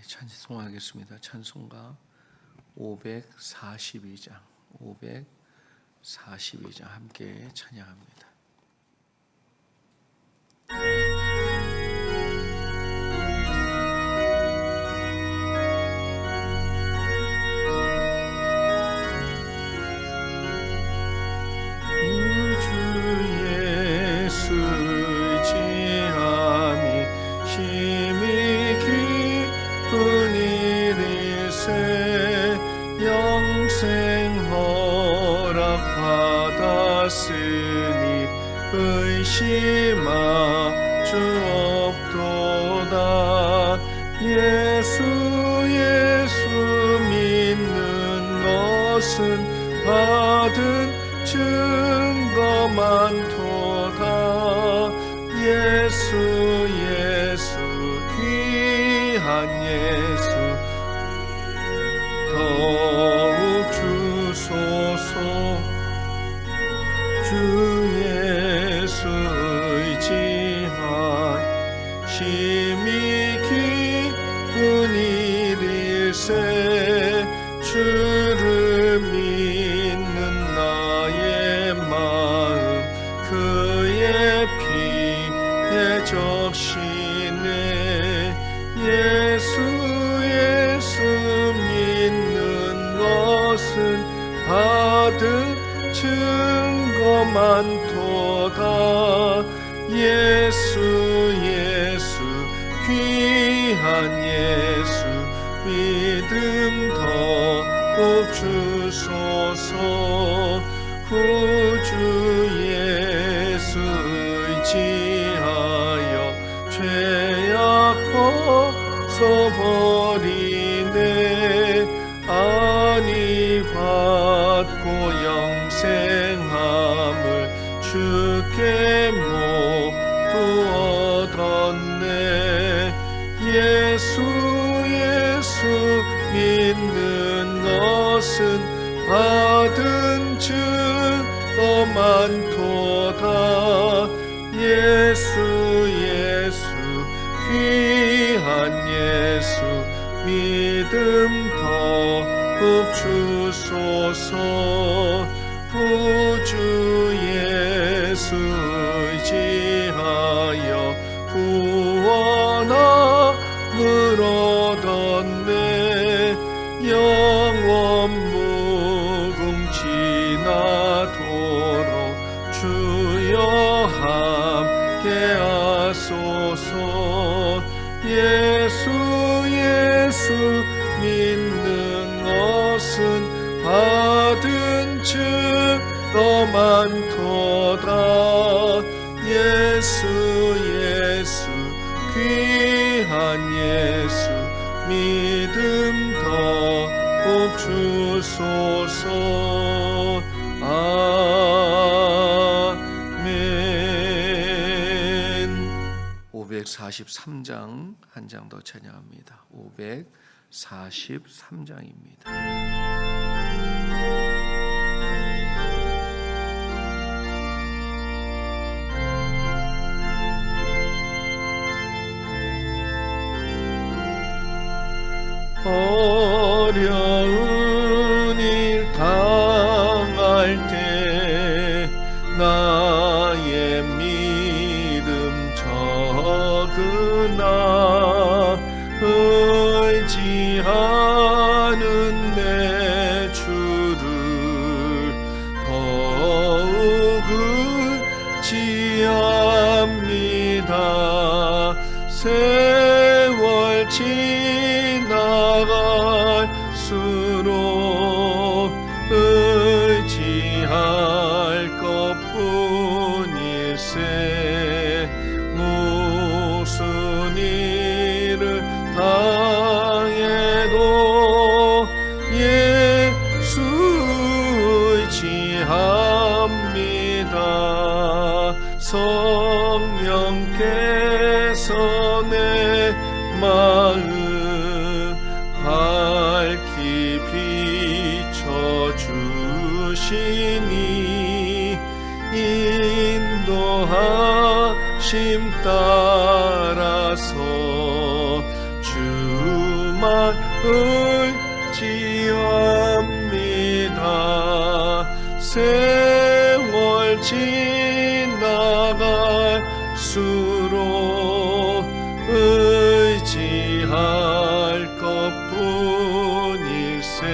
찬송하겠습니다. 찬송가 542장 함께 찬양합니다. 의심하 주 없도다. 예수 믿는 것은 받은 증거 많도다. 예수 귀한 예수 더욱 주소서. 주 예수 의지한 심히 기쁜 일일세. 주를 믿는 나의 마음 그의 피에 적시네. 예수 믿는 것은 받은 증거 많도다. 예수 귀한 예수 믿음 더욱 주소서. 구주 예수 의지하여 죄악 벗어버리네. 안위 받고 영생함을 주께 모두 얻었네. 예수 믿는 것은 받은 증거 많도다. 예수 귀한 예수 믿음 더욱 주소서. 구주 예수 의지하여 구원함을 얻었네. 영원 무궁지나도록 주여 함께 하소서. 예수 믿는 것은 받은 증거 많도다. 예수 귀한 예수 믿음 더욱 주소서. 아멘. 543장 한 장 더 찬양합니다. 543장입니다. 어려운 일 당할 때 나의 믿음 적으나 의지하는 내 주를 더욱 의지합니다. 세월 지나갈수록 의지할 것뿐일세. 무슨 일을 당해도 예수 의지합니다. 성령께서 내 마음 밝히 비춰주시니 인도하심 따라서 주만 의지합니다. 세월 지나갈수록 의지할 것뿐일세.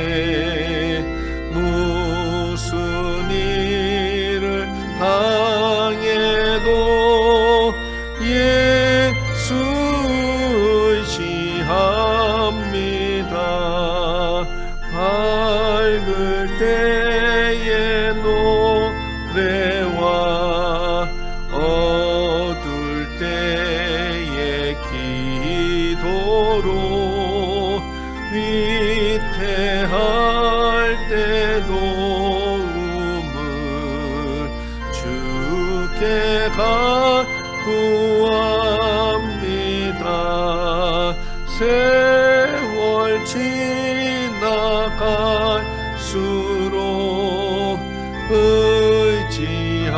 무슨 일을 당해도 예수 의지합니다. 밝을 때의 노래와 어두울 때의 기도로 위태할 때 도움을 주께 간구합니다. 세월 지나갈수록 의지할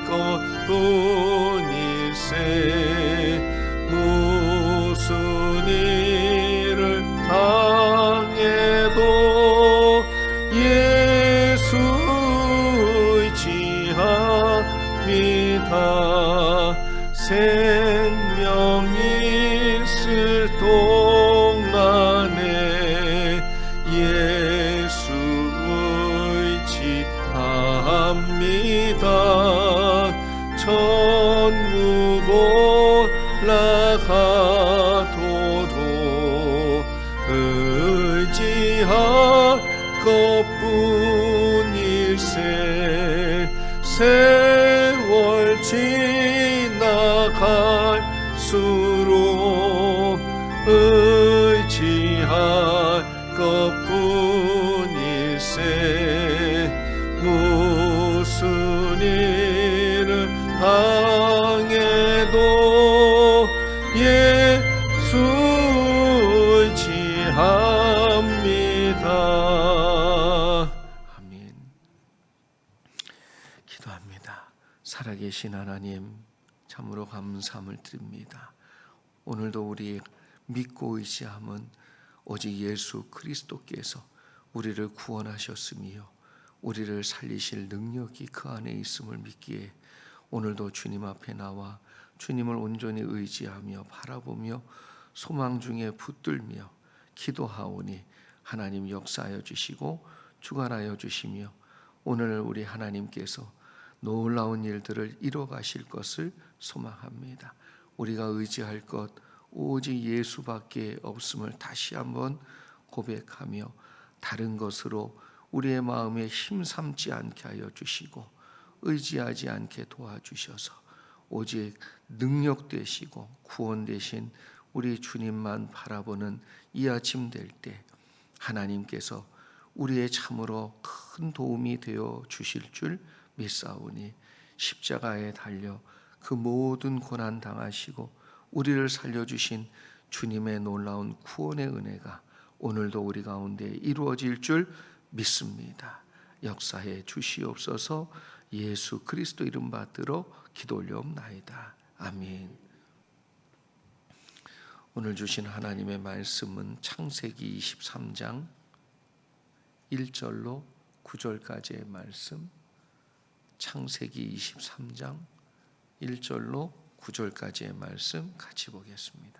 것뿐일세. 무슨 일을 당해도 예수 의지합니다. 생명 있을 동안에 예수 의지합니다. 천국 올라가도록 의지할 것뿐일세. 세월 지나갈수록 의지할 것뿐일세. 무슨 일을 당해도 예수 의지합니다. 아멘. 기도합니다. 살아계신 하나님, 참으로 감사함을 드립니다. 오늘도 우리 믿고 의지함은 오직 예수 그리스도께서 우리를 구원하셨으며 우리를 살리실 능력이 그 안에 있음을 믿기에 오늘도 주님 앞에 나와 주님을 온전히 의지하며 바라보며 소망 중에 붙들며 기도하오니 하나님 역사하여 주시고 주관하여 주시며 오늘 우리 하나님께서 놀라운 일들을 이뤄 가실 것을 소망합니다. 우리가 의지할 것 오직 예수밖에 없음을 다시 한번 고백하며 다른 것으로 우리의 마음에 힘삼지 않게 하여 주시고 의지하지 않게 도와주셔서 오직 능력 되시고 구원 되신 우리 주님만 바라보는 이 아침 될 때 하나님께서 우리의 참으로 큰 도움이 되어 주실 줄 믿사오니 십자가에 달려 그 모든 고난 당하시고 우리를 살려주신 주님의 놀라운 구원의 은혜가 오늘도 우리 가운데 이루어질 줄 믿습니다. 역사해 주시옵소서. 예수 그리스도 이름 받들어 기도 올려옵나이다. 아멘. 오늘 주신 하나님의 말씀은 창세기 23장 1절로 9절까지의 말씀, 창세기 23장 1절로 9절까지의 말씀 같이 보겠습니다.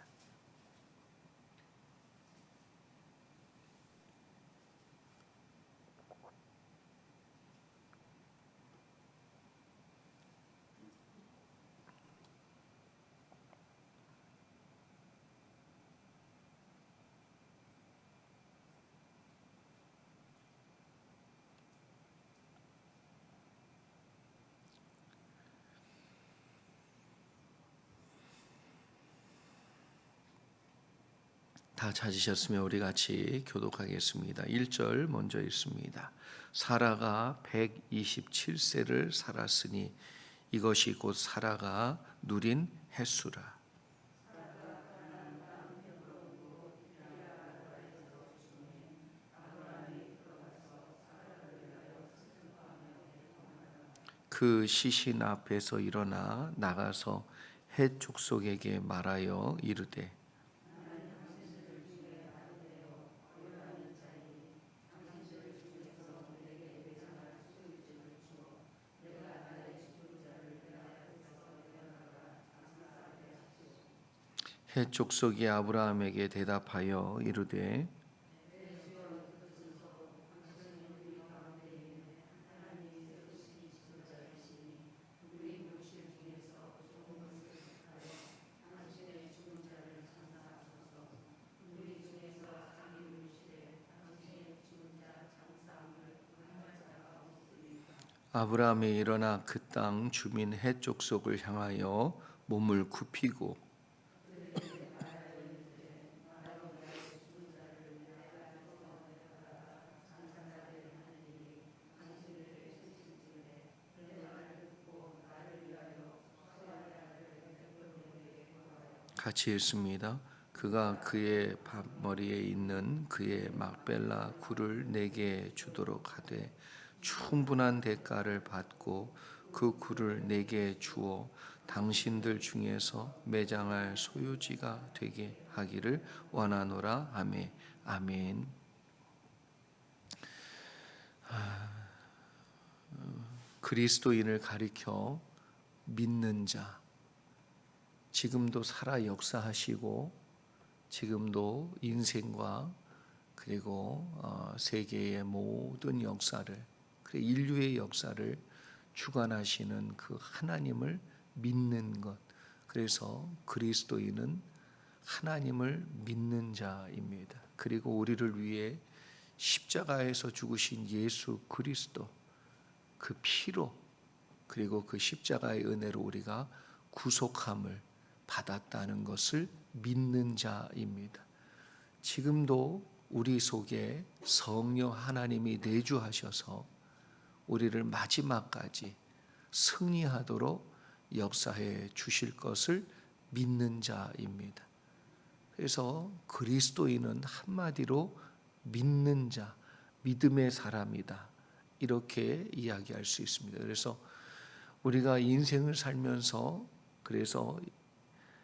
다 찾으셨으면 우리 같이 교독하겠습니다. 1절 먼저 읽습니다. 사라가 127세를 살았으니 이것이 곧 사라가 누린 햇수라. 그 시신 앞에서 일어나 나가서 헷 족속에게 말하여 이르되 헷 족속이 아브라함에게 대답하여 이르되 아브라함이 일어나 그 땅 주민 헷 족속을 향하여 몸을 굽히고 같이 읽습니다. 그가 그의 머리에 있는 그의 막벨라 굴을 내게 주도록 하되 충분한 대가를 받고 그 굴을 내게 주어 당신들 중에서 매장할 소유지가 되게 하기를 원하노라 하매 아멘. 그리스도인을 가리켜 믿는 자, 지금도 살아 역사하시고 지금도 인생과 그리고 세계의 모든 역사를, 그리고 인류의 역사를 주관하시는 그 하나님을 믿는 것. 그래서 그리스도인은 하나님을 믿는 자입니다. 그리고 우리를 위해 십자가에서 죽으신 예수 그리스도, 그 피로 그리고 그 십자가의 은혜로 우리가 구속함을 받았다는 것을 믿는 자입니다. 지금도 우리 속에 성령 하나님이 내주하셔서 우리를 마지막까지 승리하도록 역사해 주실 것을 믿는 자입니다. 그래서 그리스도인은 한마디로 믿는 자, 믿음의 사람이다, 이렇게 이야기할 수 있습니다. 그래서 우리가 인생을 살면서 그래서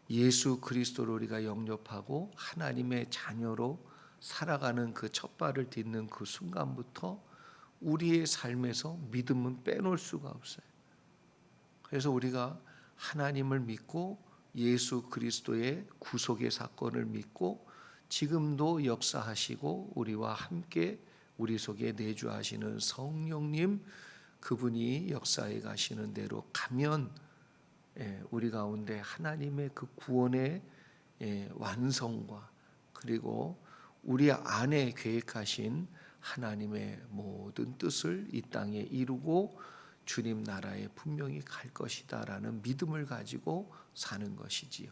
예수 그리스도를 우리가 영접하고 하나님의 자녀로 살아가는 그 첫 발을 딛는 그 순간부터 우리의 삶에서 믿음은 빼놓을 수가 없어요. 그래서 우리가 하나님을 믿고 예수 그리스도의 구속의 사건을 믿고 지금도 역사하시고 우리와 함께 우리 속에 내주하시는 성령님, 그분이 역사해 가시는 대로 가면 우리 가운데 하나님의 그 구원의 완성과 그리고 우리 안에 계획하신 하나님의 모든 뜻을 이 땅에 이루고 주님 나라에 분명히 갈 것이다라는 믿음을 가지고 사는 것이지요.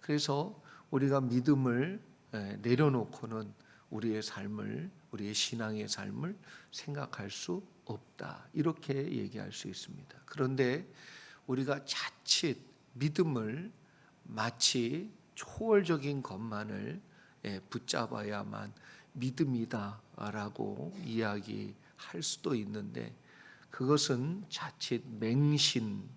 그래서 우리가 믿음을 내려놓고는 우리의 삶을, 우리의 신앙의 삶을 생각할 수 없다, 이렇게 얘기할 수 있습니다. 그런데 우리가 자칫 믿음을 마치 초월적인 것만을 붙잡아야만 믿음이다라고 이야기할 수도 있는데, 그것은 자칫 맹신과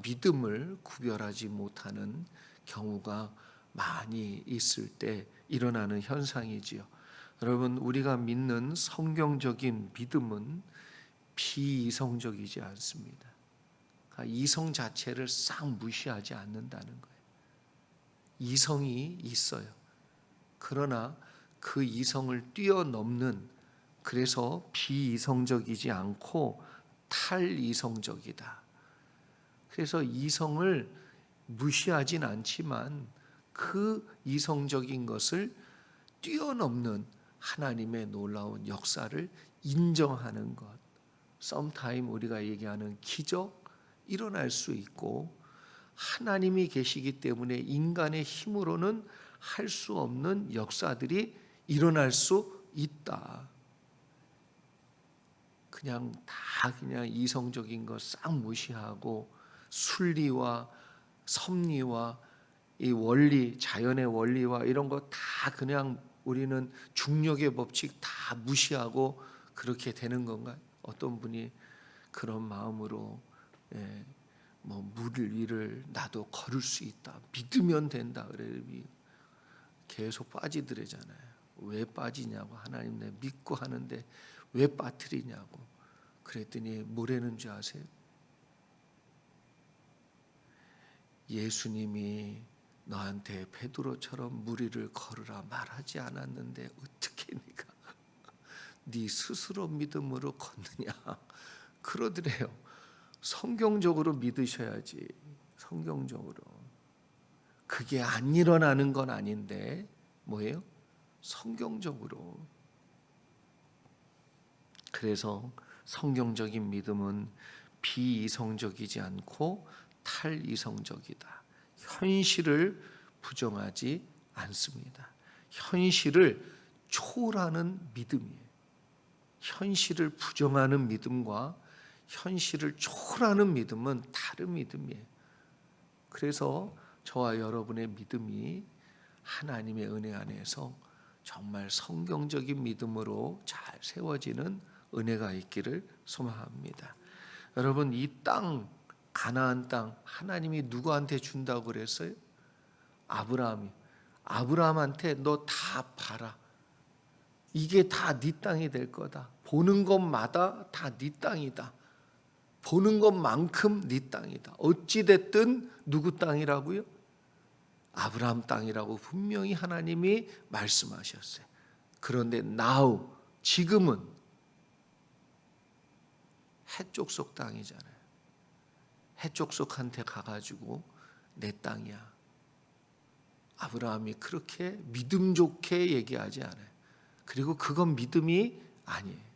믿음을 구별하지 못하는 경우가 많이 있을 때 일어나는 현상이지요. 여러분, 우리가 믿는 성경적인 믿음은 비이성적이지 않습니다. 이성 자체를 싹 무시하지 않는다는 거예요. 이성이 있어요. 그러나 그 이성을 뛰어넘는, 그래서 비이성적이지 않고 탈이성적이다. 그래서 이성을 무시하진 않지만 그 이성적인 것을 뛰어넘는 하나님의 놀라운 역사를 인정하는 것. sometime 우리가 얘기하는 기적, 일어날 수 있고, 하나님이 계시기 때문에 인간의 힘으로는 할 수 없는 역사들이 일어날 수 있다. 그냥 이성적인 거 싹 무시하고 순리와 섭리와 이 원리, 자연의 원리와 이런 거 다 그냥 우리는 중력의 법칙 다 무시하고 그렇게 되는 건가요? 어떤 분이 그런 마음으로 물 위를 나도 걸을 수 있다, 믿으면 된다 그래 계속 빠지더래잖아요. 왜 빠지냐고, 하나님 내 믿고 하는데 왜 빠뜨리냐고. 그랬더니 뭐라는 줄 아세요? 예수님이 너한테 베드로처럼 무리를 걸으라 말하지 않았는데 어떻게 네가 네 스스로 믿음으로 걷느냐. 그러더래요. 성경적으로 믿으셔야지. 성경적으로. 그게 안 일어나는 건 아닌데 뭐예요? 성경적으로. 그래서 성경적인 믿음은 비이성적이지 않고 탈이성적이다. 현실을 부정하지 않습니다. 현실을 초월하는 믿음이에요. 현실을 부정하는 믿음과 현실을 초월하는 믿음은 다른 믿음이에요. 그래서 저와 여러분의 믿음이 하나님의 은혜 안에서 정말 성경적인 믿음으로 잘 세워지는 은혜가 있기를 소망합니다. 여러분, 이 땅, 가나안 땅 하나님이 누구한테 준다고 그랬어요? 아브라함이. 아브라함한테 너 다 봐라. 이게 다 네 땅이 될 거다. 보는 것마다 다 네 땅이다. 보는 것만큼 네 땅이다. 어찌 됐든 누구 땅이라고요? 아브라함 땅이라고 분명히 하나님이 말씀하셨어요. 그런데 now 지금은 해족속 땅이잖아요. 해족속한테 가가지고 내 땅이야. 아브라함이 그렇게 믿음 좋게 얘기하지 않아요. 그리고 그건 믿음이 아니에요.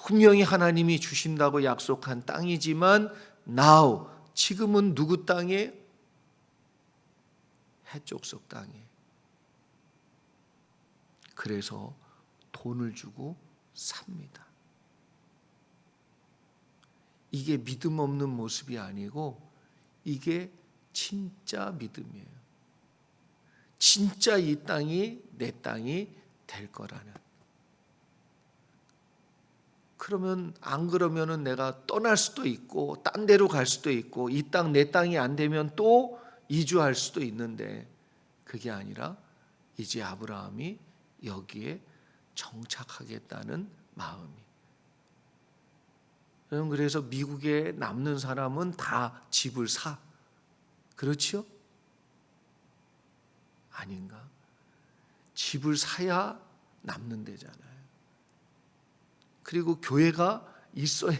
분명히 하나님이 주신다고 약속한 땅이지만 now 지금은 누구 땅이에요? 해족속 땅이에요. 그래서 돈을 주고 삽니다. 이게 믿음 없는 모습이 아니고 이게 진짜 믿음이에요. 진짜 이 땅이 내 땅이 될 거라는. 그러면 안 그러면은 내가 떠날 수도 있고 딴 데로 갈 수도 있고 이 땅 내 땅이 안 되면 또 이주할 수도 있는데 그게 아니라 이제 아브라함이 여기에 정착하겠다는 마음이. 그래서 미국에 남는 사람은 다 집을 사. 그렇죠? 아닌가? 집을 사야 남는 데잖아요. 그리고 교회가 있어야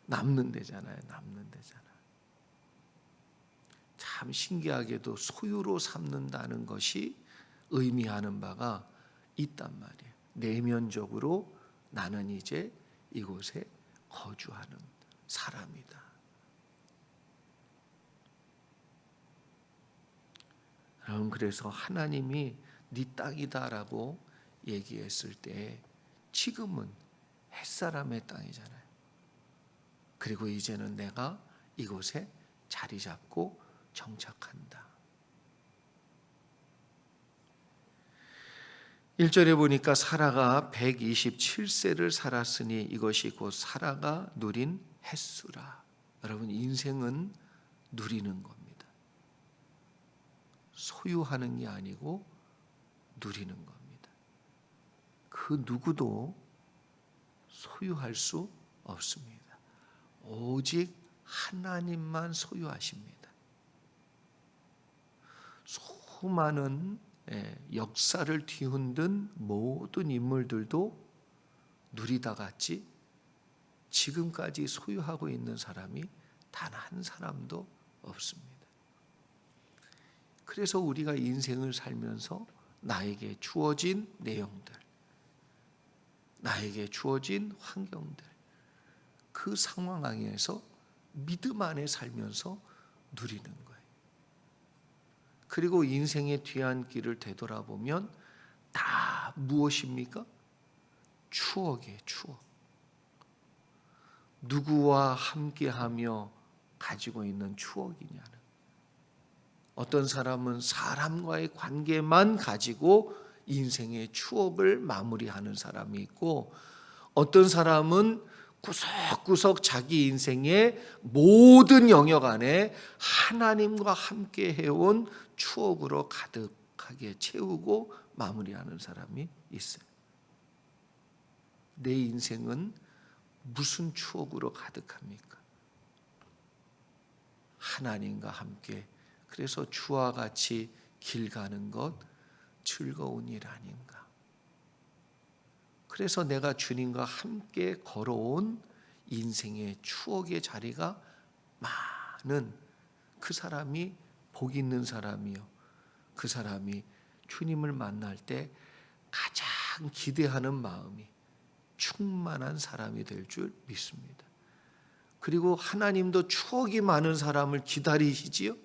남는 데잖아요. 남는 데잖아요. 참 신기하게도 소유로 삼는다는 것이 의미하는 바가 있단 말이에요. 내면적으로 나는 이제 이곳에 거주하는 사람이다. 여러분, 그래서 하나님이 네 땅이다라고 얘기했을 때 지금은 햇사람의 땅이잖아요. 그리고 이제는 내가 이곳에 자리 잡고 정착한다. 1절에 보니까 사라가 127세를 살았으니 이것이 곧 사라가 누린 햇수라. 여러분, 인생은 누리는 겁니다. 소유하는 게 아니고 누리는 겁니다. 그 누구도 소유할 수 없습니다. 오직 하나님만 소유하십니다. 수많은 역사를 뒤흔든 모든 인물들도 누리다 갔지 지금까지 소유하고 있는 사람이 단 한 사람도 없습니다. 그래서 우리가 인생을 살면서 나에게 주어진 내용들, 나에게 주어진 환경들, 그 상황 안에서 믿음 안에 살면서 누리는 거예요. 그리고 인생의 뒤안길을 되돌아보면 다 무엇입니까? 추억이에요. 추억. 누구와 함께하며 가지고 있는 추억이냐는. 어떤 사람은 사람과의 관계만 가지고 인생의 추억을 마무리하는 사람이 있고, 어떤 사람은 구석구석 자기 인생의 모든 영역 안에 하나님과 함께 해온 추억으로 가득하게 채우고 마무리하는 사람이 있어요. 내 인생은 무슨 추억으로 가득합니까? 하나님과 함께 그래서 주와 같이 길 가는 것 즐거운 일 아닌가. 그래서 내가 주님과 함께 걸어온 인생의 추억의 자리가 많은 그 사람이 복 있는 사람이요. 그 사람이 주님을 만날 때 가장 기대하는 마음이 충만한 사람이 될 줄 믿습니다. 그리고 하나님도 추억이 많은 사람을 기다리시지요.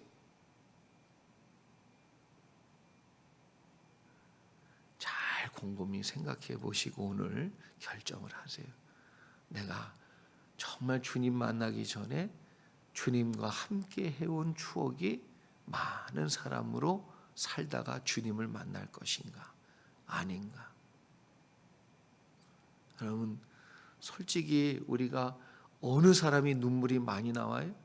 잘 곰곰이 생각해 보시고 오늘 결정을 하세요. 내가 정말 주님 만나기 전에 주님과 함께 해온 추억이 많은 사람으로 살다가 주님을 만날 것인가 아닌가. 여러분 솔직히 우리가 어느 사람이 눈물이 많이 나와요?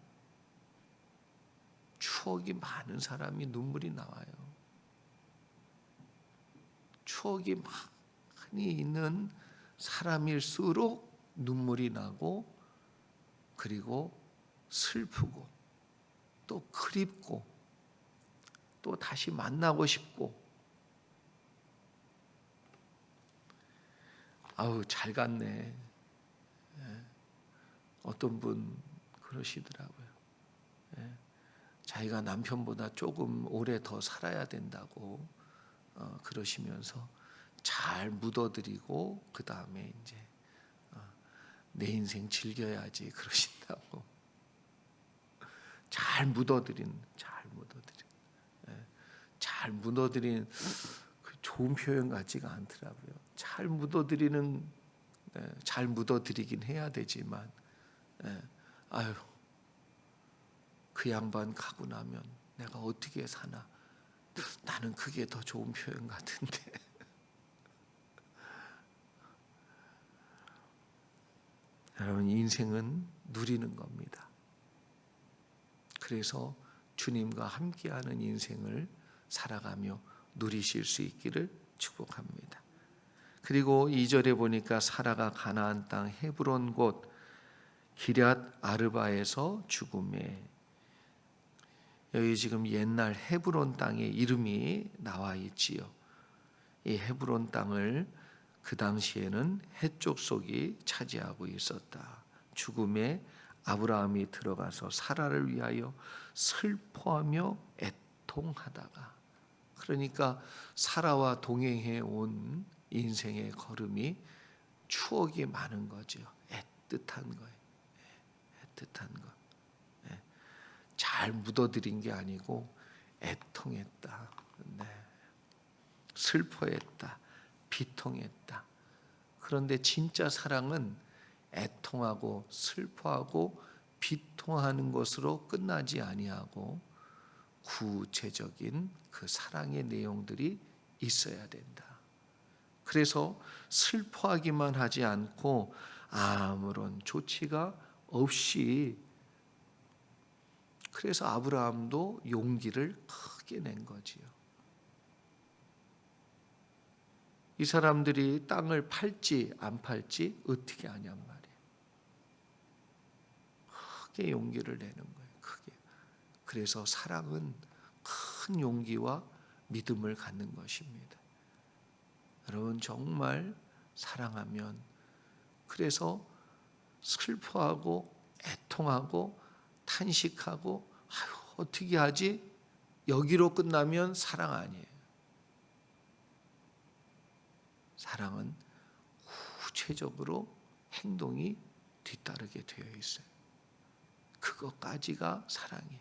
추억이 많은 사람이 눈물이 나와요. 추억이 많이 있는 사람일수록 눈물이 나고 그리고 슬프고 또 그립고 또 다시 만나고 싶고 아우 잘 갔네. 어떤 분 그러시더라고요. 자기가 남편보다 조금 오래 더 살아야 된다고 그러시면서 잘 묻어드리고 그 다음에 이제 내 인생 즐겨야지 그러신다고. 잘 묻어드린 그 좋은 표현 같지가 않더라고요. 잘 묻어드리긴 해야 되지만 아유 그 양반 가고 나면 내가 어떻게 사나. 나는 그게 더 좋은 표현 같은데. 여러분 인생은 누리는 겁니다. 그래서 주님과 함께하는 인생을 살아가며 누리실 수 있기를 축복합니다. 그리고 2절에 보니까 사라가 가나안 땅 헤브론 곧 기럇 아르바에서 죽음에. 여기 지금 옛날 헤브론 땅의 이름이 나와 있지요. 이 헤브론 땅을 그 당시에는 해쪽 속이 차지하고 있었다. 죽음에 아브라함이 들어가서 사라를 위하여 슬퍼하며 애통하다가, 그러니까 사라와 동행해 온 인생의 걸음이 추억이 많은 거죠. 애틋한 거예요. 애틋한 거. 잘 묻어들인 게 아니고 애통했다. 슬퍼했다. 비통했다. 그런데 진짜 사랑은 애통하고 슬퍼하고 비통하는 것으로 끝나지 아니하고 구체적인 그 사랑의 내용들이 있어야 된다. 그래서 슬퍼하기만 하지 않고 아무런 조치가 없이, 그래서 아브라함도 용기를 크게 낸 거지요. 이 사람들이 땅을 팔지 안 팔지 어떻게 하냔 말이에요. 크게 용기를 내는 거예요. 크게. 그래서 사랑은 큰 용기와 믿음을 갖는 것입니다. 여러분 정말 사랑하면, 그래서 슬퍼하고 애통하고 탄식하고 아유, 어떻게 하지? 여기로 끝나면 사랑 아니에요. 사랑은 구체적으로 행동이 뒤따르게 되어 있어요. 그것까지가 사랑이에요.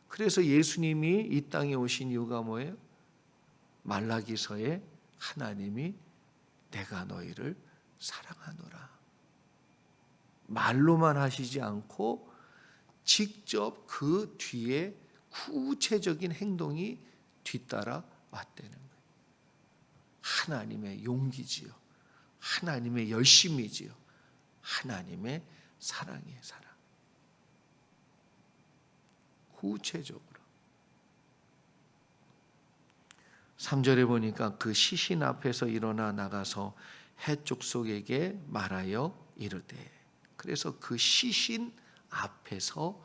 그래서 예수님이 이 땅에 오신 이유가 뭐예요? 말라기서에 하나님이 내가 너희를 사랑하노라. 말로만 하시지 않고 직접 그 뒤에 구체적인 행동이 뒤따라 왔다는 거예요. 하나님의 용기지요. 하나님의 열심이지요. 하나님의 사랑이에요. 사랑. 구체적으로. 3절에 보니까 그 시신 앞에서 일어나 나가서 해족속에게 말하여 이르되, 그래서 그 시신 앞에서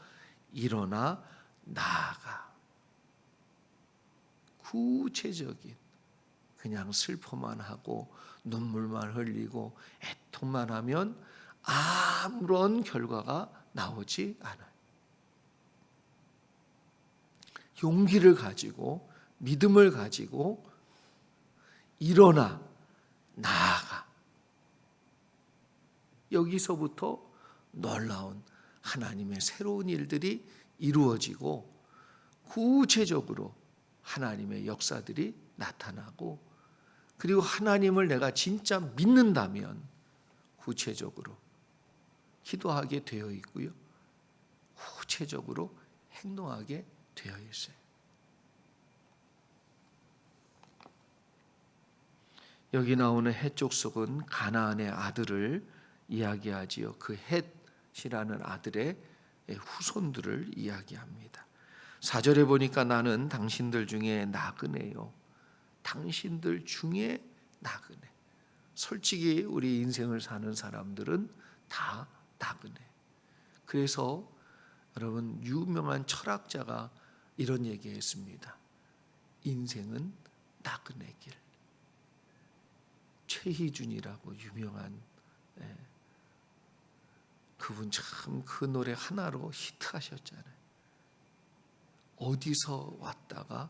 일어나 나아가. 구체적인, 그냥 슬퍼만 하고 눈물만 흘리고 애통만 하면 아무런 결과가 나오지 않아요. 용기를 가지고 믿음을 가지고 일어나 나아가. 여기서부터 놀라운 하나님의 새로운 일들이 이루어지고 구체적으로 하나님의 역사들이 나타나고, 그리고 하나님을 내가 진짜 믿는다면 구체적으로 기도하게 되어 있고요, 구체적으로 행동하게 되어 있어요. 여기 나오는 헷 족속은 가나안의 아들을 이야기하지요. 그 헷이라는 아들의 후손들을 이야기합니다. 4절에 보니까 나는 당신들 중에 나그네요. 당신들 중에 나그네. 솔직히 우리 인생을 사는 사람들은 다 나그네. 그래서 여러분, 유명한 철학자가 이런 얘기했습니다. 인생은 나그네 길. 최희준이라고 유명한, 그분 참 그 노래 하나로 히트하셨잖아요. 어디서 왔다가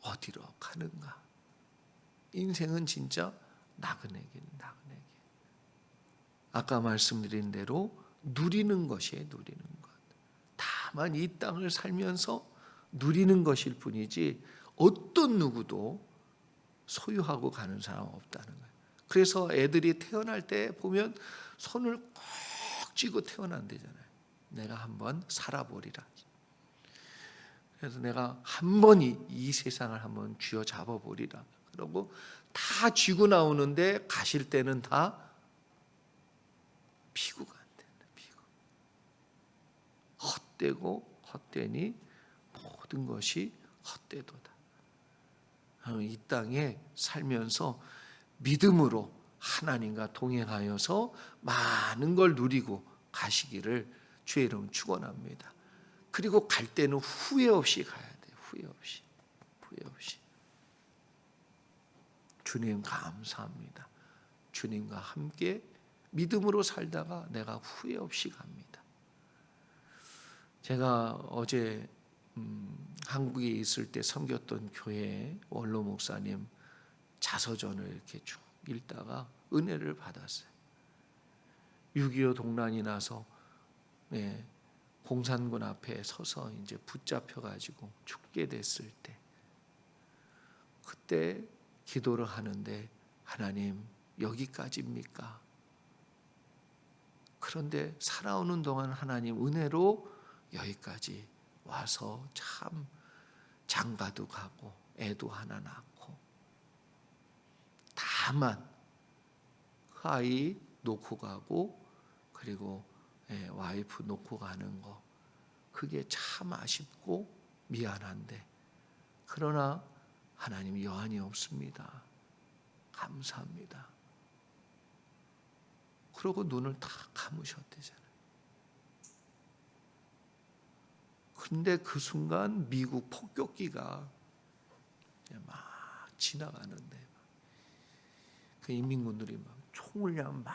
어디로 가는가. 인생은 진짜 나그네 길, 나그네 길. 아까 말씀드린 대로 누리는 것이에요, 누리는 것. 다만 이 땅을 살면서 누리는 것일 뿐이지 어떤 누구도 소유하고 가는 사람 없다는 거예요. 그래서 애들이 태어날 때 보면 손을 꼭 쥐고 태어난대잖아요. 내가 한번 살아보리라. 그래서 내가 한번 이 세상을 한번 쥐어 잡아보리라. 그러고 다 쥐고 나오는데 가실 때는 다 피고 간대. 피고. 헛되고 헛되니 모든 것이 헛되도다. 이 땅에 살면서 믿음으로 하나님과 동행하여서 많은 걸 누리고 가시기를 주의 이름 축원합니다. 그리고 갈 때는 후회 없이 가야 돼요. 후회 없이. 후회 없이. 주님 감사합니다. 주님과 함께 믿음으로 살다가 내가 후회 없이 갑니다. 제가 어제 한국에 있을 때 섬겼던 교회 원로 목사님 자서전을 이렇게 쭉 읽다가 은혜를 받았어요. 6.25 동란이 나서 공산군 앞에 서서 이제 붙잡혀 가지고 죽게 됐을 때, 그때 기도를 하는데 하나님 여기까지입니까? 그런데 살아오는 동안 하나님 은혜로 여기까지 와서 참 장가도 가고 애도 하나 낳고, 다만 그 아이 놓고 가고 그리고 와이프 놓고 가는 거, 그게 참 아쉽고 미안한데, 그러나 하나님 여한이 없습니다. 감사합니다. 그러고 눈을 다 감으셨대잖아요. 근데 그 순간 미국 폭격기가 막 지나가는데 그 인민군들이 막 총을 그냥 막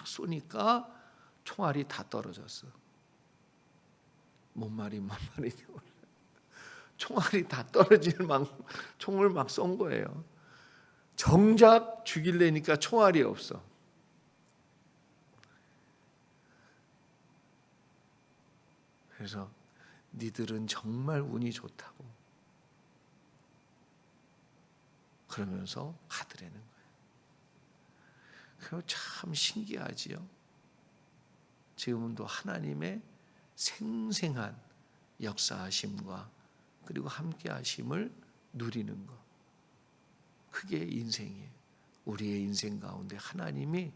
쏘니까 총알이 다 떨어졌어. 뭔 말이냐. 총알이 다 떨어질 만큼 총을 막 쏜 거예요. 정작 죽이려니까 총알이 없어. 그래서 니들은 정말 운이 좋다고 그러면서 가더라는 거예요. 그거 참 신기하지요. 지금도 하나님의 생생한 역사하심과 그리고 함께하심을 누리는 것, 그게 인생이에요. 우리의 인생 가운데 하나님이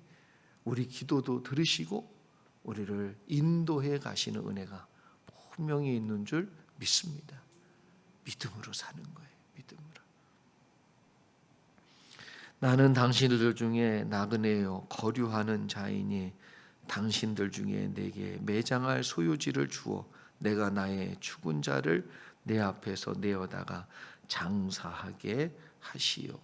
우리 기도도 들으시고 우리를 인도해 가시는 은혜가 분명히 있는 줄 믿습니다. 믿음으로 사는 거예요. 믿음으로. 나는 당신들 중에 나그네요 거류하는 자이니 당신들 중에 내게 매장할 소유지를 주어 내가 나의 죽은 자를 내 앞에서 내어다가 장사하게 하시오.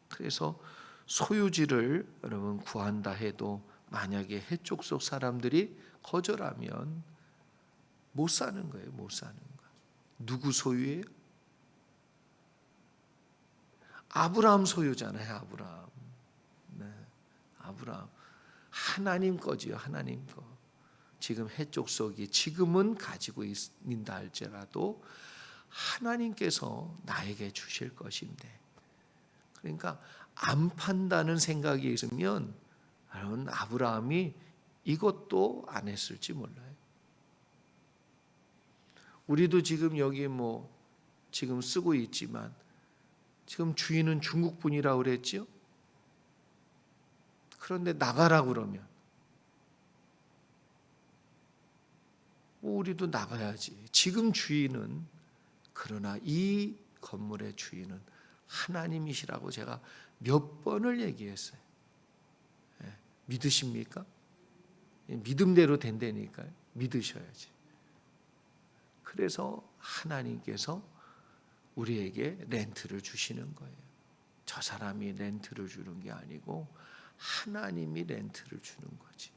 그래서 소유지를 여러분 구한다 해도 만약에 해쪽 속 사람들이 거절하면 못 사는 거예요. 못 사는 거. 누구 소유예요? 아브라함 소유잖아요. 아브라함. 네, 아브라함. 하나님 거지요. 하나님 거. 지금 해쪽 속이 지금은 가지고 있는다 할지라도 하나님께서 나에게 주실 것인데, 그러니까 안 판다는 생각이 있으면 여러분 아브라함이 이것도 안 했을지 몰라요. 우리도 지금 여기 지금 쓰고 있지만 지금 주인은 중국 분이라고 그랬죠. 그런데 나가라고 그러면 우리도 나가야지. 지금 주인은, 그러나 이 건물의 주인은 하나님이시라고 제가 몇 번을 얘기했어요. 믿으십니까? 믿음대로 된다니까요. 믿으셔야지. 그래서 하나님께서 우리에게 렌트를 주시는 거예요. 저 사람이 렌트를 주는 게 아니고 하나님이 렌트를 주는 거지.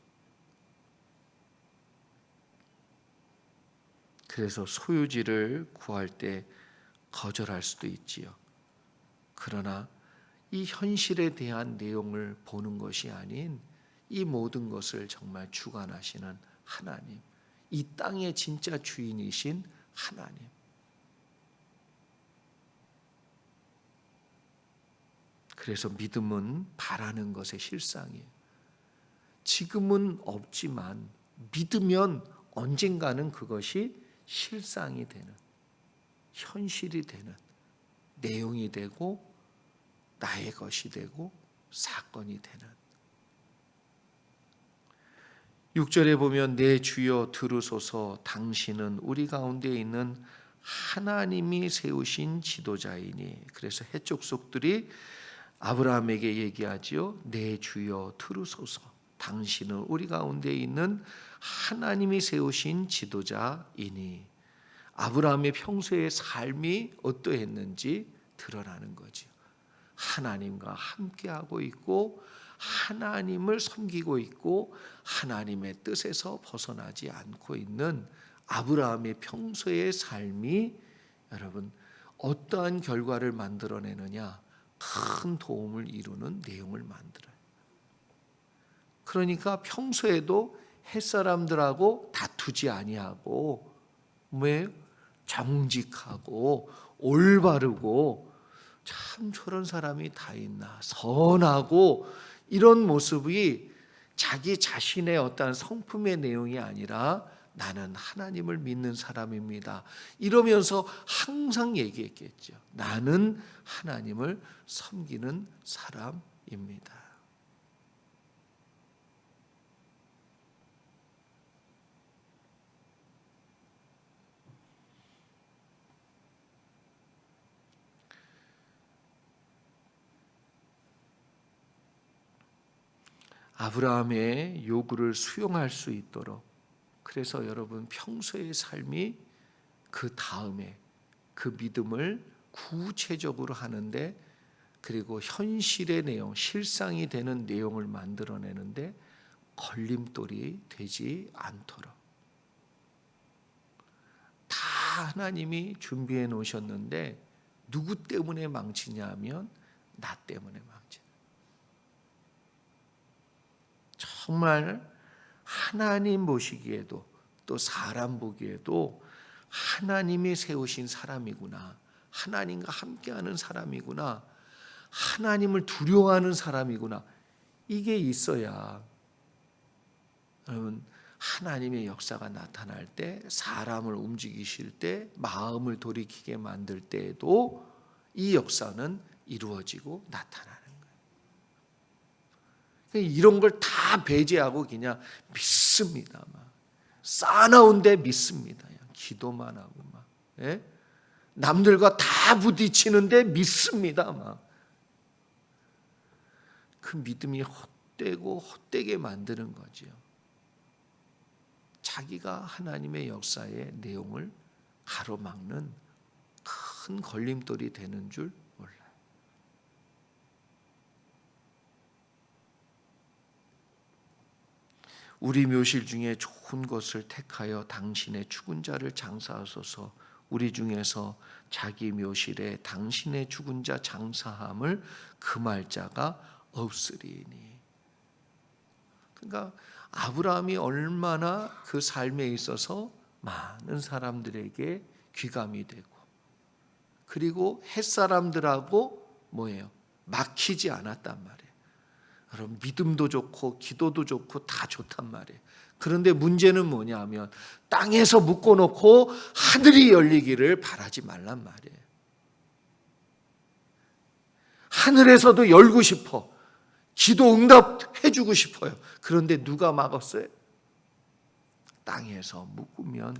그래서 소유지를 구할 때 거절할 수도 있지요. 그러나 이 현실에 대한 내용을 보는 것이 아닌 이 모든 것을 정말 주관하시는 하나님, 이 땅의 진짜 주인이신 하나님, 그래서 믿음은 바라는 것의 실상이에요. 지금은 없지만 믿으면 언젠가는 그것이 실상이 되는, 현실이 되는, 내용이 되고 나의 것이 되고 사건이 되는. 6절에 보면 내 주여 들으소서, 당신은 우리 가운데 있는 하나님이 세우신 지도자이니. 그래서 해쪽 속들이 아브라함에게 얘기하지요. 내 주여 들으소서, 당신은 우리 가운데 있는 하나님이 세우신 지도자이니. 아브라함의 평소의 삶이 어떠했는지 드러나는 거죠. 하나님과 함께하고 있고 하나님을 섬기고 있고 하나님의 뜻에서 벗어나지 않고 있는 아브라함의 평소의 삶이 여러분 어떠한 결과를 만들어내느냐, 큰 도움을 이루는 내용을 만들어요. 그러니까 평소에도 햇사람들하고 다투지 아니하고 정직하고 올바르고, 참 저런 사람이 다 있나, 선하고, 이런 모습이 자기 자신의 어떤 성품의 내용이 아니라 나는 하나님을 믿는 사람입니다, 이러면서 항상 얘기했겠죠. 나는 하나님을 섬기는 사람입니다. 아브라함의 요구를 수용할 수 있도록, 그래서 여러분 평소의 삶이 그 다음에 그 믿음을 구체적으로 하는데, 그리고 현실의 내용, 실상이 되는 내용을 만들어내는데 걸림돌이 되지 않도록 다 하나님이 준비해 놓으셨는데 누구 때문에 망치냐 하면 나 때문에 망치냐. 정말 하나님 보시기에도 또 사람 보기에도 하나님이 세우신 사람이구나, 하나님과 함께하는 사람이구나, 하나님을 두려워하는 사람이구나, 이게 있어야 여러분 하나님의 역사가 나타날 때, 사람을 움직이실 때, 마음을 돌이키게 만들 때에도 이 역사는 이루어지고 나타나는 거예요. 이런 걸 다 배제하고 그냥 믿습니다. 싸나운데 믿습니다. 기도만 하고 막, 예? 남들과 다 부딪히는데 믿습니다. 막. 그 믿음이 헛되고 헛되게 만드는 거죠. 자기가 하나님의 역사의 내용을 가로막는 큰 걸림돌이 되는 줄 몰라요. 우리 묘실 중에 좋은 것을 택하여 당신의 죽은 자를 장사하소서. 우리 중에서 자기 묘실에 당신의 죽은 자 장사함을 금할 자가 없으리니. 그러니까 아브라함이 얼마나 그 삶에 있어서 많은 사람들에게 귀감이 되고, 그리고 햇사람들하고 뭐예요? 막히지 않았단 말이에요. 여러분, 믿음도 좋고 기도도 좋고 다 좋단 말이에요. 그런데 문제는 뭐냐면 땅에서 묶어놓고 하늘이 열리기를 바라지 말란 말이에요. 하늘에서도 열고 싶어. 기도 응답해주고 싶어요. 그런데 누가 막았어요? 땅에서 묶으면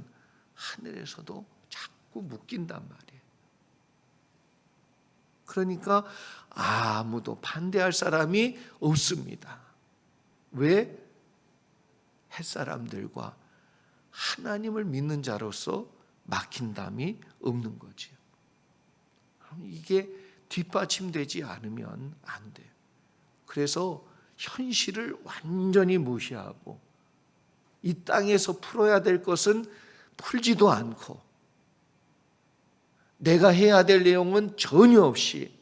하늘에서도 자꾸 묶인단 말이에요. 그러니까 아무도 반대할 사람이 없습니다. 왜? 햇사람들과 하나님을 믿는 자로서 막힌담이 없는 거지요. 이게 뒷받침되지 않으면 안 돼요. 그래서 현실을 완전히 무시하고 이 땅에서 풀어야 될 것은 풀지도 않고 내가 해야 될 내용은 전혀 없이,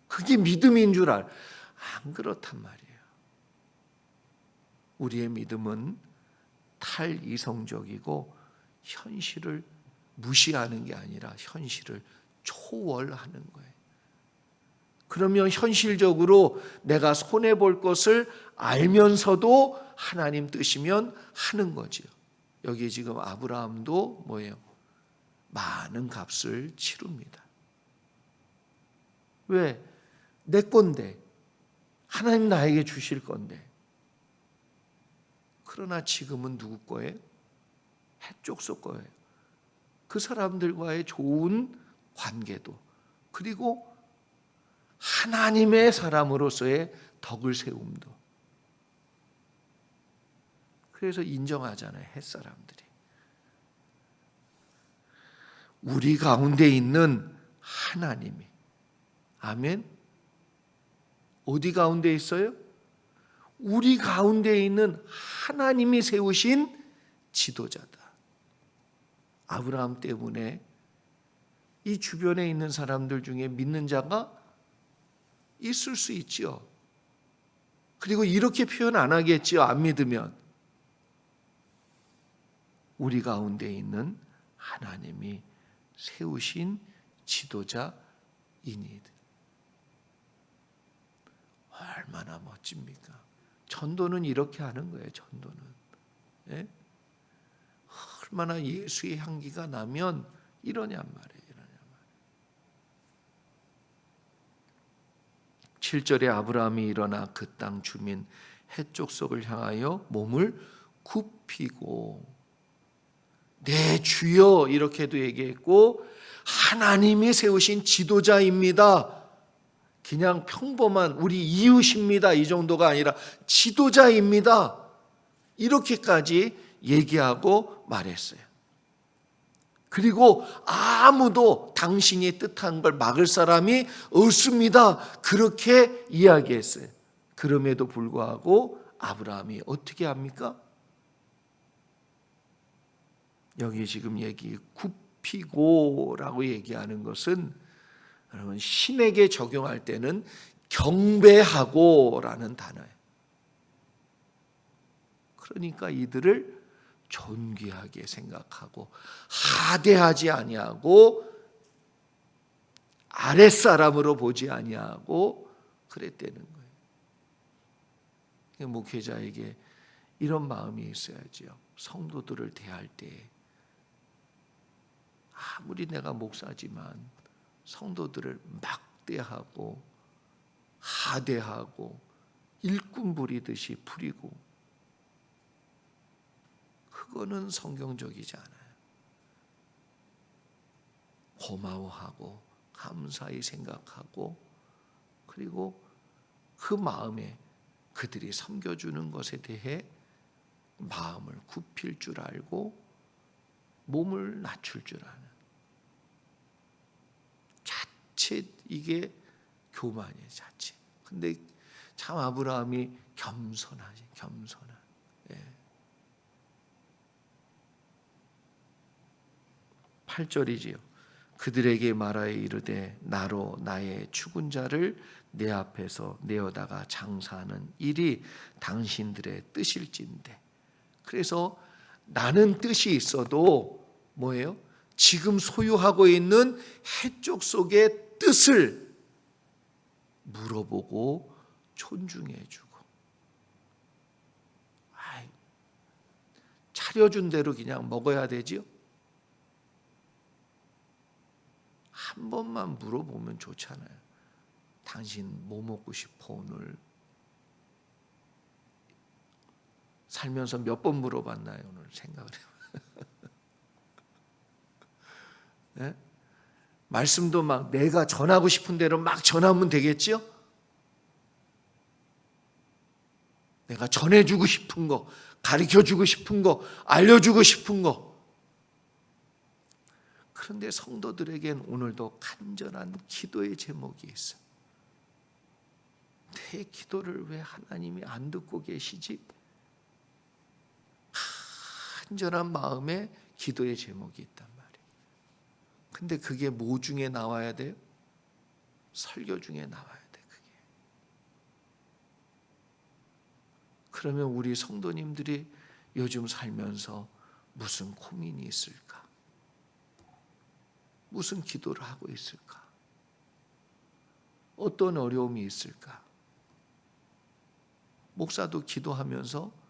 그게 믿음인 줄 알. 안 그렇단 말이에요. 우리의 믿음은 탈이성적이고 현실을 무시하는 게 아니라 현실을 초월하는 거예요. 그러면 현실적으로 내가 손해볼 것을 알면서도 하나님 뜻이면 하는 거지요. 여기 지금 아브라함도 뭐예요? 많은 값을 치릅니다. 왜? 내 건데, 하나님 나에게 주실 건데. 그러나 지금은 누구 거예요? 해족속 거예요. 그 사람들과의 좋은 관계도, 그리고 하나님의 사람으로서의 덕을 세움도. 그래서 인정하잖아요, 햇사람들이. 우리 가운데 있는 하나님이, 아멘. 어디 가운데 있어요? 우리 가운데 있는 하나님이 세우신 지도자다. 아브라함 때문에 이 주변에 있는 사람들 중에 믿는 자가 있을 수 있죠. 그리고 이렇게 표현 안 하겠지요, 안 믿으면. 우리 가운데 있는 하나님이 세우신 지도자이니. 얼마나 멋집니까? 전도는 이렇게 하는 거예요. 전도는. 예? 얼마나 예수의 향기가 나면 이러냔 말이에요. 7절에 아브라함이 일어나 그 땅 주민 헷족속을 향하여 몸을 굽히고, 내 주여 이렇게도 얘기했고, 하나님이 세우신 지도자입니다. 그냥 평범한 우리 이웃입니다, 이 정도가 아니라 지도자입니다, 이렇게까지 얘기하고 말했어요. 그리고 아무도 당신이 뜻한 걸 막을 사람이 없습니다, 그렇게 이야기했어요. 그럼에도 불구하고 아브라함이 어떻게 합니까? 여기 지금 얘기 굽히고라고 얘기하는 것은, 여러분, 신에게 적용할 때는 경배하고라는 단어예요. 그러니까 이들을 존귀하게 생각하고 하대하지 아니하고 아랫사람으로 보지 아니하고 그랬다는 거예요. 목회자에게 이런 마음이 있어야지요. 성도들을 대할 때 아무리 내가 목사지만 성도들을 막대하고 하대하고 일꾼 부리듯이 부리고, 그거는 성경적이지 않아요. 고마워하고 감사히 생각하고, 그리고 그 마음에 그들이 섬겨주는 것에 대해 마음을 굽힐 줄 알고 몸을 낮출 줄 아는 자칫 이게 교만이에요. 자칫. 근데 참 아브라함이 겸손하지. 겸손한. 예. 8절이지요. 그들에게 말하여 이르되 나로 나의 죽은 자를 내 앞에서 내어다가 장사하는 일이 당신들의 뜻일진데. 그래서 나는 뜻이 있어도 뭐예요? 지금 소유하고 있는 해쪽 속의 뜻을 물어보고 존중해주고 차려준 대로 그냥 먹어야 되지요? 한 번만 물어보면 좋잖아요. 당신 뭐 먹고 싶어 오늘? 살면서 몇 번 물어봤나요? 오늘 생각을 해요. 네? 말씀도 막 내가 전하고 싶은 대로 막 전하면 되겠지요? 내가 전해주고 싶은 거, 가르쳐주고 싶은 거, 알려주고 싶은 거. 그런데 성도들에겐 오늘도 간절한 기도의 제목이 있어요. 내 기도를 왜 하나님이 안 듣고 계시지? 간절한 마음에 기도의 제목이 있단 말이에요. 근데 그게 뭐 중에 나와야 돼요? 설교 중에 나와야 돼. 그게. 그러면 우리 성도님들이 요즘 살면서 무슨 고민이 있을까? 무슨 기도를 하고 있을까? 어떤 어려움이 있을까? 목사도 기도하면서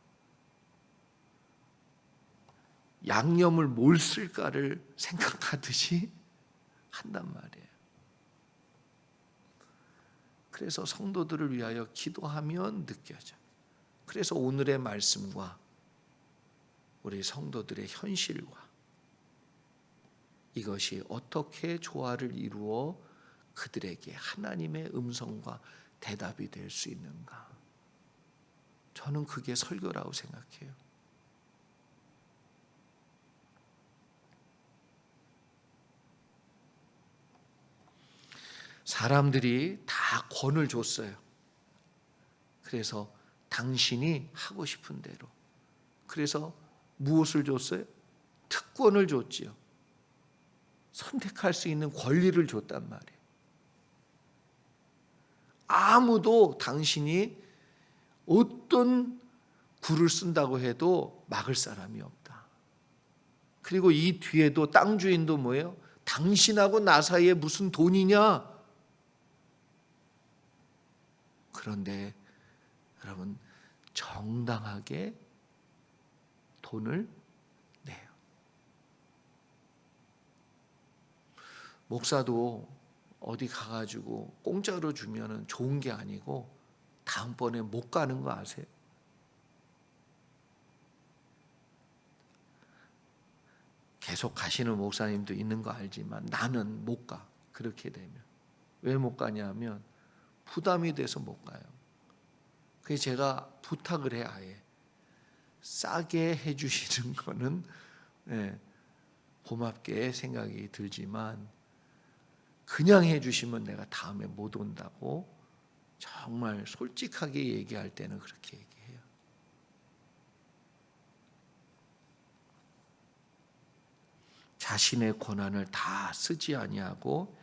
양념을 뭘 쓸까를 생각하듯이 한단 말이에요. 그래서 성도들을 위하여 기도하면 느껴져요. 그래서 오늘의 말씀과 우리 성도들의 현실과 이것이 어떻게 조화를 이루어 그들에게 하나님의 음성과 대답이 될 수 있는가? 저는 그게 설교라고 생각해요. 사람들이 다 권을 줬어요. 그래서 당신이 하고 싶은 대로. 그래서 무엇을 줬어요? 특권을 줬지요. 선택할 수 있는 권리를 줬단 말이에요. 아무도 당신이 어떤 굴을 쓴다고 해도 막을 사람이 없다. 그리고 이 뒤에도 땅 주인도 뭐예요? 당신하고 나 사이에 무슨 돈이냐? 그런데 여러분 정당하게 돈을 내요. 목사도 어디 가가지고 공짜로 주면은 좋은 게 아니고 다음번에 못 가는 거 아세요? 계속 가시는 목사님도 있는 거 알지만 나는 못 가. 그렇게 되면 왜 못 가냐면 부담이 돼서 못 가요. 그래서 제가 부탁을 해 아예 싸게 해주시는 거는 고맙게 생각이 들지만 그냥 해주시면 내가 다음에 못 온다고 정말 솔직하게 얘기할 때는 그렇게 얘기해요. 자신의 권한을 다 쓰지 아니하고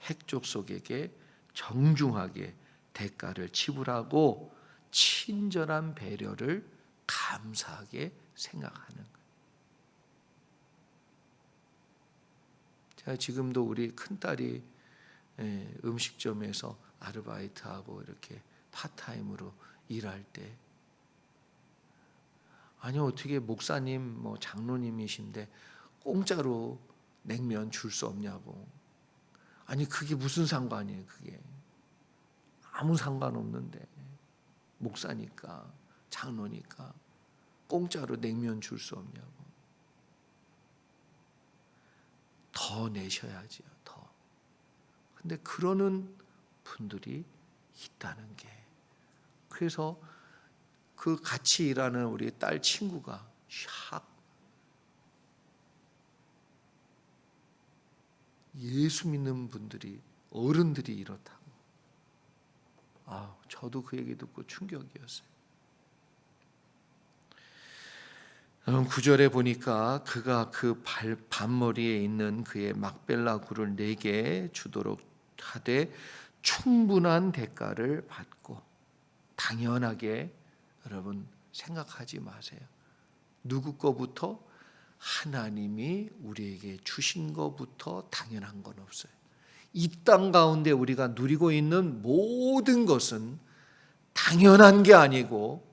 핵족속에게 정중하게 대가를 지불하고 친절한 배려를 감사하게 생각하는 거예요. 제가 지금도 우리 큰딸이 음식점에서 아르바이트하고 이렇게 파트타임으로 일할 때 아니 어떻게 목사님 뭐 장로님이신데 공짜로 냉면 줄 수 없냐고. 아니 그게 무슨 상관이에요. 그게 아무 상관없는데 목사니까 장로니까 공짜로 냉면 줄 수 없냐고. 더 내셔야지요. 더. 근데 그러는 분들이 있다는 게. 그래서 그 같이 일하는 우리 딸 친구가 샥 예수 믿는 분들이 어른들이 이렇다고. 저도 그 얘기 듣고 충격이었어요. 9절에 보니까 그가 그 반머리에 있는 그의 막벨라 굴을 내게 주도록 하되 충분한 대가를 받고, 당연하게 여러분 생각하지 마세요. 누구 거부터? 하나님이 우리에게 주신 것부터 당연한 건 없어요. 이 땅 가운데 우리가 누리고 있는 모든 것은 당연한 게 아니고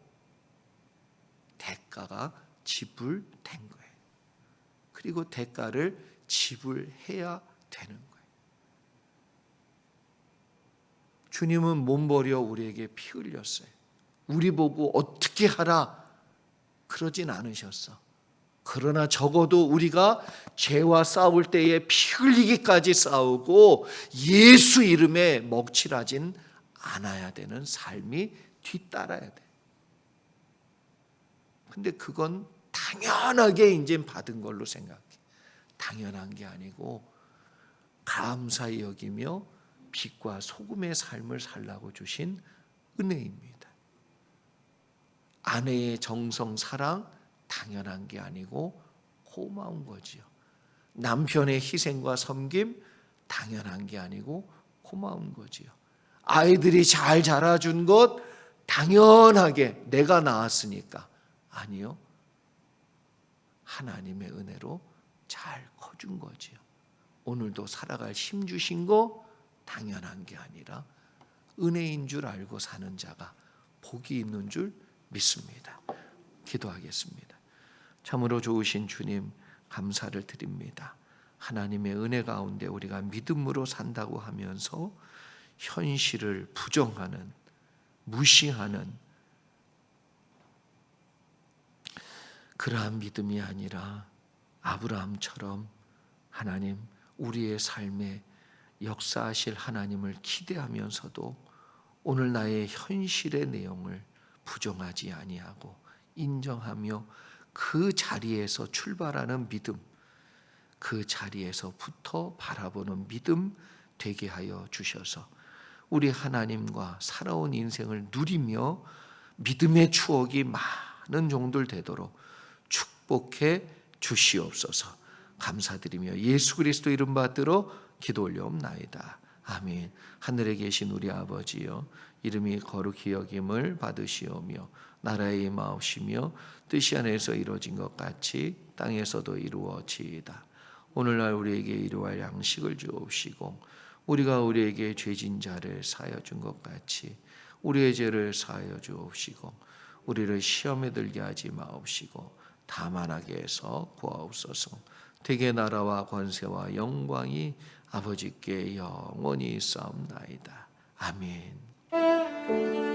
대가가 지불된 거예요. 그리고 대가를 지불해야 되는 거예요. 주님은 몸버려 우리에게 피 흘렸어요. 우리 보고 어떻게 하라 그러진 않으셨어. 그러나 적어도 우리가 죄와 싸울 때에 피 흘리기까지 싸우고 예수 이름에 먹칠하진 않아야 되는 삶이 뒤따라야 돼. 근데 그건 당연하게 이제 받은 걸로 생각해. 당연한 게 아니고 감사히 여기며 빛과 소금의 삶을 살라고 주신 은혜입니다. 아내의 정성 사랑 당연한 게 아니고 고마운 거지요. 남편의 희생과 섬김 당연한 게 아니고 고마운 거지요. 아이들이 잘 자라준 것 당연하게 내가 낳았으니까 아니요. 하나님의 은혜로 잘 커준 거지요. 오늘도 살아갈 힘 주신 거 당연한 게 아니라 은혜인 줄 알고 사는 자가 복이 있는 줄 믿습니다. 기도하겠습니다. 참으로 좋으신 주님 감사를 드립니다. 하나님의 은혜 가운데 우리가 믿음으로 산다고 하면서 현실을 부정하는, 무시하는 그러한 믿음이 아니라 아브라함처럼 하나님 우리의 삶에 역사하실 하나님을 기대하면서도 오늘 나의 현실의 내용을 부정하지 아니하고 인정하며 그 자리에서 출발하는 믿음, 그 자리에서부터 바라보는 믿음 되게 하여 주셔서 우리 하나님과 살아온 인생을 누리며 믿음의 추억이 많은 종들 되도록 축복해 주시옵소서. 감사드리며 예수 그리스도 이름 받들어 기도 올려옵나이다. 아멘. 하늘에 계신 우리 아버지여, 이름이 거룩히 여김을 받으시오며 나라의 임하옵시며 뜻이 하늘에서 이루어진 것 같이 땅에서도 이루어지이다. 오늘날 우리에게 일용할 양식을 주옵시고 우리가 우리에게 죄진 자를 사하여 준 것 같이 우리의 죄를 사하여 주옵시고 우리를 시험에 들게 하지 마옵시고 다만 악에서 구하옵소서. 대개 나라와 권세와 영광이 아버지께 영원히 있사옵나이다. 아멘.